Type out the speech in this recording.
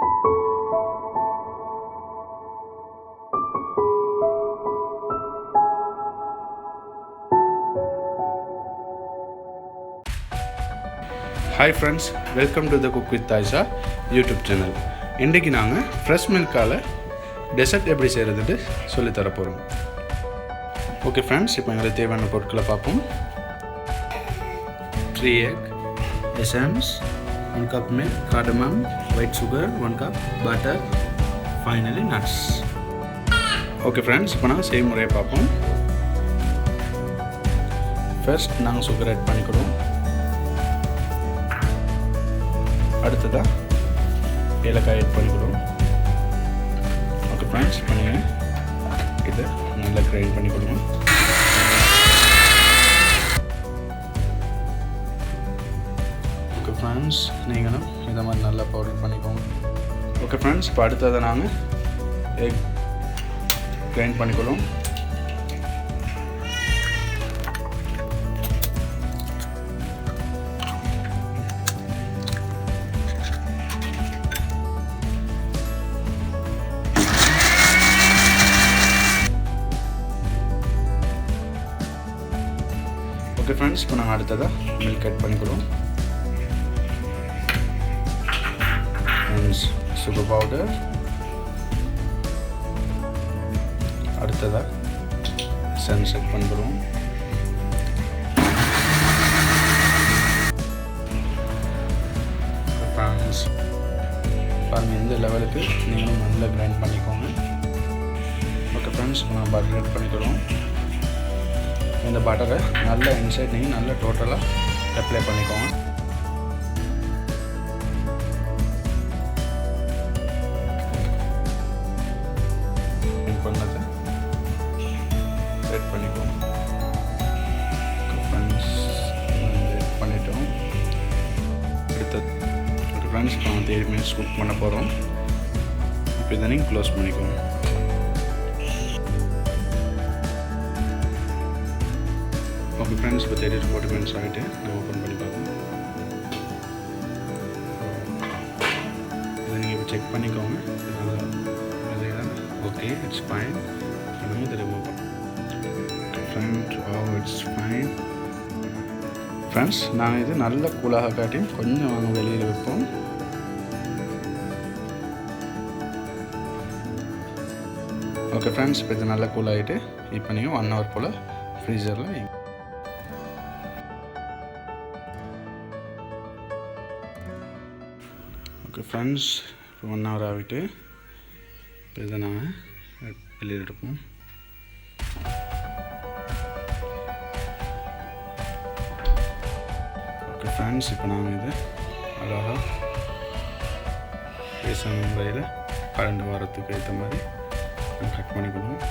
Hi friends, welcome to the Cookwithaaysha YouTube channel. இன்றைக்கு நாங்கள் fresh மில்கால் dessert எப்படி செய்கிறதுன்னு சொல்லி தர போகிறோம். ஓகே ஃப்ரெண்ட்ஸ், இப்போ எங்களுக்கு தேவையான பொருட்களை பார்ப்போம். 3 egg, essence, 1 cup milk, cardamom, white sugar, 1 cup, butter, finally nuts. Okay friends, இப்போ நாங்கள் செய்முறையை பார்ப்போம். ஃபர்ஸ்ட் நாங்கள் சுகர் ஆட் பண்ணிக்கிறோம். அடுத்ததாக ஏலக்காய் ஆட் பண்ணிக்கிறோம். ஓகே ஃப்ரெண்ட்ஸ், இப்போ நீங்கள் இதை நல்லா கிரைண்ட் பண்ணிக்கொடுங்க. ஓகே ஃப்ரெண்ட்ஸ், நீங்களும் இதை மாதிரி நல்லா பவுடர் பண்ணிக்கோங்க. ஓகே ஃப்ரெண்ட்ஸ், இப்போ அடுத்ததை நாங்கள் எக் கிரைண்ட் பண்ணிக்கொள்ளும். ஓகே ஃப்ரெண்ட்ஸ், இப்போ நாங்கள் அடுத்ததாக மில்க் ஆட் பண்ணிக்கிறோம். சுகர் பவுடர், அடுத்ததாக எசன்ஸ் ஆட் பண்ணிக்கிறோம். ஃப்ரெண்ட்ஸ் பாருங்கள், இந்த லெவலுக்கு நீங்களும் நல்லா கிரைண்ட் பண்ணிக்கோங்க. ஓகே ஃப்ரெண்ட்ஸ், இப்போ நான் பட்டர் ஆட் பண்ணிக்கிறோம். இந்த பட்டரை நல்லா இன்சைட் நீங்கள் நல்லா டோட்டலாக அப்ளை பண்ணிக்கோங்க. பண்ணதை ஆட் பண்ணிக்கோங்க. ஃப்ரெண்ட்ஸ் பண்ணிட்டோம். அடுத்தது ஃப்ரெண்ட்ஸ், இப்போ 8 minutes குக் பண்ண போகிறோம். இப்போ இதை நீங்கள் க்ளோஸ் பண்ணிக்கோங்க. ஓகே ஃப்ரெண்ட்ஸ், இப்போ 30-40 minutes ஆகிட்டு இதை ஓப்பன் பண்ணி பார்ப்போம். இதை நீங்கள் இப்போ செக் பண்ணிக்கோங்க. Okay, it's fine. இதை ரிமூவ் பண்ணுவோம். It's fine. ஃப்ரெண்ட்ஸ், நாங்கள் இது நல்ல கூலாக காட்டி கொஞ்சம் வாங்க வெளியில் வைப்போம். ஓகே ஃப்ரெண்ட்ஸ், இப்போ இது நல்லா கூலாகிட்டு இப்போ நீங்கள் 1 hour போல் ஃப்ரீசரில். ஓகே ஃப்ரெண்ட்ஸ், இப்போ 1 hour ஆகிட்டு இப்போ இதை நாங்கள் வெளியில் எடுப்போம். ஓகே ஃப்ரெண்ட்ஸ், இப்போ நாங்கள் இது அழகாக பேசான முறையில் கரண்ட் வரத்துக்கு ஏற்ற மாதிரி கட் பண்ணிக்கணும்.